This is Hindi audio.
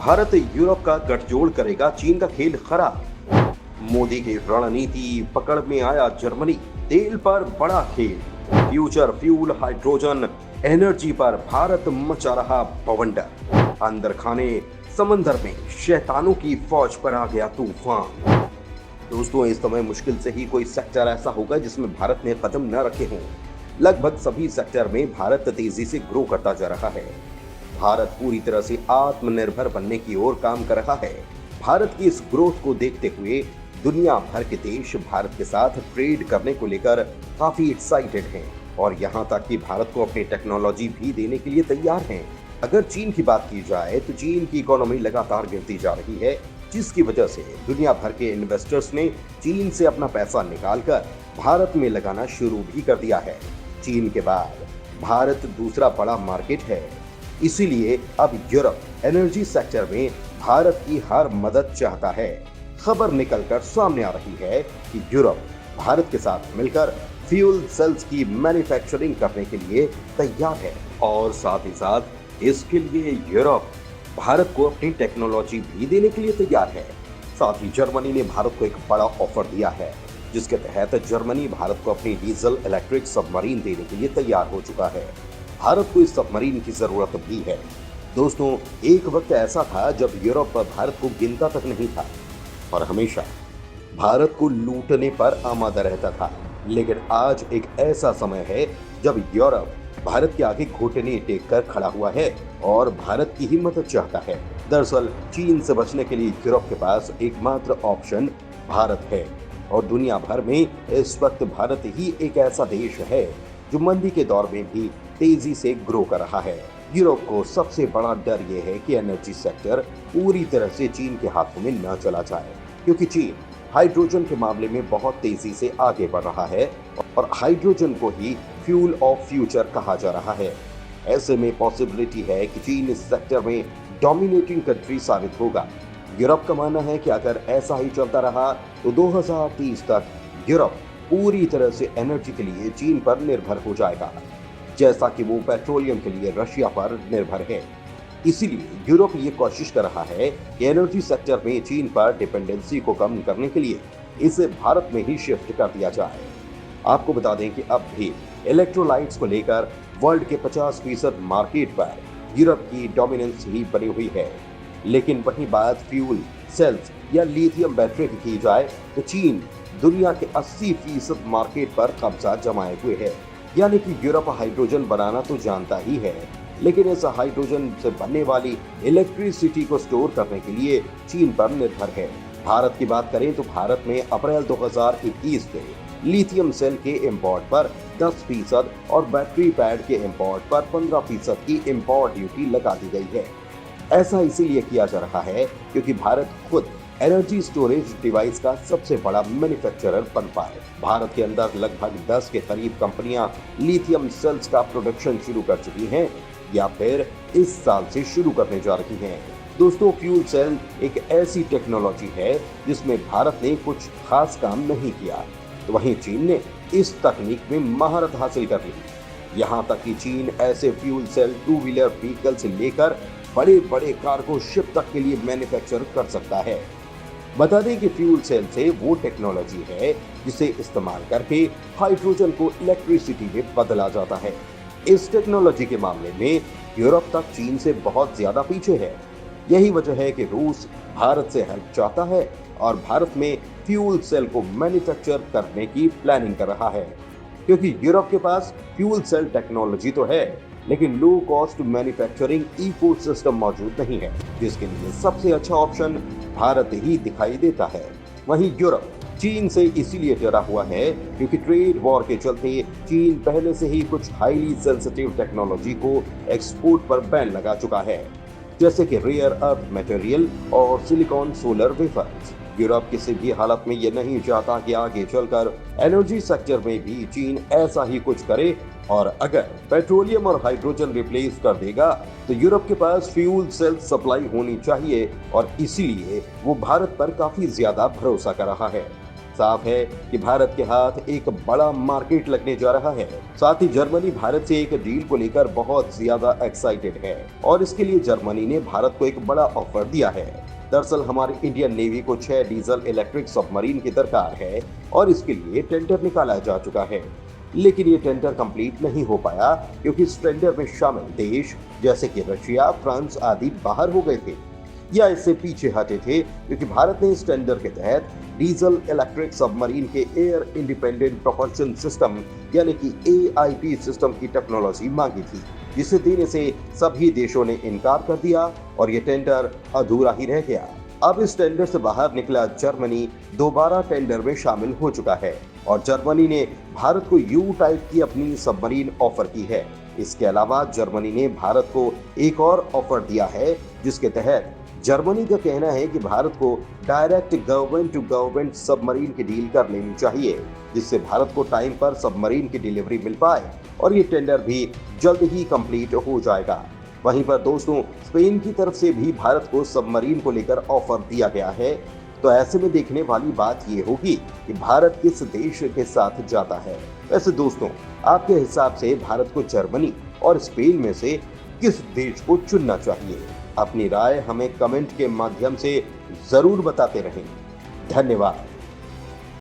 भारत यूरोप का गठजोड़ करेगा, चीन का खेल खराब। मोदी की रणनीति पकड़ में आया जर्मनी, तेल पर बड़ा खेल। फ्यूचर फ्यूल हाइड्रोजन एनर्जी पर भारत मचा रहा बवंडर। अंदर खाने समंदर में शैतानों की फौज पर आ गया तूफान। दोस्तों, इस समय मुश्किल से ही कोई सेक्टर ऐसा होगा जिसमें भारत ने कदम न रखे हों। लगभग सभी सेक्टर में भारत तेजी से ग्रो करता जा रहा है। भारत पूरी तरह से आत्मनिर्भर बनने की ओर काम कर रहा है। भारत की इस ग्रोथ को देखते हुए दुनिया भर के देश भारत के साथ ट्रेड करने को लेकर काफी एक्साइटेड हैं और यहाँ तक कि भारत को अपनी टेक्नोलॉजी भी देने के लिए तैयार हैं। अगर चीन की बात की जाए तो चीन की इकोनॉमी लगातार गिरती जा रही है, जिसकी वजह से दुनिया भर के इन्वेस्टर्स ने चीन से अपना पैसा निकालकर भारत में लगाना शुरू भी कर दिया है। चीन के बाद भारत दूसरा बड़ा मार्केट है, इसीलिए अब यूरोप एनर्जी सेक्टर में भारत की हर मदद चाहता है। खबर निकलकर सामने आ रही है कि यूरोप भारत के साथ मिलकर फ्यूल सेल्स की मैन्युफैक्चरिंग करने के लिए तैयार है और साथ ही साथ इसके लिए यूरोप भारत को अपनी टेक्नोलॉजी भी देने के लिए तैयार है। साथ ही जर्मनी ने भारत को एक बड़ा ऑफर दिया है, जिसके तहत जर्मनी भारत को अपनी डीजल इलेक्ट्रिक सबमरीन देने के लिए तैयार हो चुका है। भारत को इस सबमरीन की जरूरत भी है। दोस्तों, एक वक्त ऐसा था जब यूरोप भारत को गिनता तक नहीं था और हमेशा भारत को लूटने पर आमादा रहता था, लेकिन आज एक ऐसा समय है जब यूरोप भारत के आगे घुटने टेक कर खड़ा हुआ है और भारत की ही मदद चाहता है। दरअसल चीन से बचने के लिए यूरोप के पास एकमात्र ऑप्शन भारत है और दुनिया भर में इस वक्त भारत ही एक ऐसा देश है जो मंदी के दौर में भी तेजी से ग्रो कर रहा है। यूरोप को सबसे बड़ा डर यह है कि एनर्जी सेक्टर पूरी तरह से चीन के हाथों में न चला जाए, क्योंकि चीन हाइड्रोजन के मामले में बहुत तेजी से आगे बढ़ रहा है और हाइड्रोजन को ही फ्यूल ऑफ फ्यूचर कहा जा रहा है। ऐसे में पॉसिबिलिटी है कि चीन इस सेक्टर में डोमिनेटिंग कंट्री साबित होगा। यूरोप का मानना है कि अगर ऐसा ही चलता रहा तो 2030 तक यूरोप पूरी तरह से एनर्जी के लिए चीन पर निर्भर हो जाएगा, जैसा कि वो पेट्रोलियम के लिए रशिया पर निर्भर है। इसीलिए यूरोप ये कोशिश कर रहा है कि एनर्जी सेक्टर में चीन पर डिपेंडेंसी को कम करने के लिए इसे भारत में ही शिफ्ट कर दिया जाए। आपको बता दें कि अब भी इलेक्ट्रोलाइट्स को लेकर वर्ल्ड के 50% मार्केट पर यूरोप की डोमिनेंस ही बनी हुई है, लेकिन वहीं बात फ्यूल सेल्स या लिथियम बैटरी की जाए तो चीन दुनिया के 80% मार्केट पर कब्जा जमाए हुए है। यानी कि यूरोप हाइड्रोजन बनाना तो जानता ही है, लेकिन इस हाइड्रोजन से बनने वाली इलेक्ट्रिसिटी को स्टोर करने के लिए चीन पर निर्भर है। भारत की बात करें तो भारत में अप्रैल 2021 से लिथियम सेल के इंपोर्ट पर 10% और बैटरी पैड के इंपोर्ट पर 15% की इंपोर्ट ड्यूटी लगा दी गई है। ऐसा इसीलिए किया जा रहा है क्योंकि भारत खुद एनर्जी स्टोरेज डिवाइस का सबसे बड़ा मैन्युफैक्चरर बन पाए। भारत के अंदर लगभग 10 के करीब कंपनियां लिथियम सेल्स का प्रोडक्शन शुरू कर चुकी हैं या फिर इस साल से शुरू करने जा रही हैं। दोस्तों, फ्यूल सेल एक ऐसी टेक्नोलॉजी है जिसमें भारत ने कुछ खास काम नहीं किया, तो वहीं चीन ने इस तकनीक में महारत हासिल कर ली। यहाँ तक कि चीन ऐसे फ्यूल सेल 2 व्हीलर व्हीकल से लेकर बड़े बड़े कार्गो शिप तक के लिए मैन्युफैक्चर कर सकता है। बता दें कि फ्यूल सेल से वो टेक्नोलॉजी है जिसे इस्तेमाल करके हाइड्रोजन को इलेक्ट्रिसिटी में बदला जाता है। इस टेक्नोलॉजी के मामले में यूरोप तक चीन से बहुत ज्यादा पीछे है। यही वजह है कि रूस भारत से हेल्प चाहता है और भारत में फ्यूल सेल को मैन्युफैक्चर करने की प्लानिंग कर रहा है, क्योंकि यूरोप के पास फ्यूल सेल टेक्नोलॉजी तो है, लेकिन लो कॉस्ट मैन्युफैक्चरिंग इकोसिस्टम मौजूद नहीं है, जिसके लिए सबसे अच्छा ऑप्शन भारत ही दिखाई देता है। वहीं यूरोप चीन से इसीलिए डरा हुआ है क्योंकि ट्रेड वॉर के चलते चीन पहले से ही कुछ हाईली सेंसिटिव टेक्नोलॉजी को एक्सपोर्ट पर बैन लगा चुका है, जैसे कि रेयर अर्थ मटेरियल और सिलिकॉन सोलर वेफर्स। यूरोप किसी भी हालत में ये नहीं चाहता कि आगे चलकर एनर्जी सेक्टर में भी चीन ऐसा ही कुछ करे, और अगर पेट्रोलियम और हाइड्रोजन रिप्लेस कर देगा तो यूरोप के पास फ्यूल सेल सप्लाई होनी चाहिए और इसीलिए वो भारत पर काफी ज्यादा भरोसा कर रहा है। साफ है कि भारत के हाथ एक बड़ा मार्केट लगने जा रहा है। साथ ही जर्मनी भारत से एक डील को लेकर बहुत ज्यादा एक्साइटेड है और इसके लिए जर्मनी ने भारत को एक बड़ा ऑफर दिया है। दरअसल हमारी इंडियन नेवी को 6 डीजल इलेक्ट्रिक सबमरीन की दरकार है और इसके लिए टेंडर निकाला जा चुका है, लेकिन ये टेंडर कंप्लीट नहीं हो पाया क्योंकि इस टेंडर में शामिल देश जैसे कि रशिया, फ्रांस आदि बाहर हो गए थे या इससे पीछे हटे थे, क्योंकि भारत ने इस टेंडर के तहत डीजल इलेक्ट्रिक सबमरीन के एयर इंडिपेंडेंट प्रोपल्शन सिस्टम यानी कि AIP सिस्टम की टेक्नोलॉजी मांगी थी, जिसे देने से सभी देशों ने इनकार कर दिया और ये टेंडर अधूरा ही रह गया। अब इस टेंडर से बाहर निकला जर्मनी दोबारा टेंडर में शामिल हो चुका है और जर्मनी ने भारत को U टाइप की अपनी सबमरीन ऑफर की है। इसके अलावा जर्मनी ने भारत को एक और ऑफर दिया है, जिसके तहत जर्मनी का कहना है कि भारत को direct government to government submarine की डील कर लेनी चाहिए, जिससे भारत को टाइम पर सबमरीन की डिलीवरी मिल पाए और ये टेंडर भी जल्द ही कंप्लीट हो जाएगा। वहीं पर दोस्तों, स्पेन की तरफ से भी भारत को सबमरीन को लेकर ऑफर दिया गया है। तो ऐसे में देखने वाली बात ये होगी कि भारत किस देश के साथ जाता है। वैसे दोस्तों, आपके हिसाब से भारत को जर्मनी और स्पेन में से किस देश को चुनना चाहिए? अपनी राय हमें कमेंट के माध्यम से जरूर बताते रहें। धन्यवाद।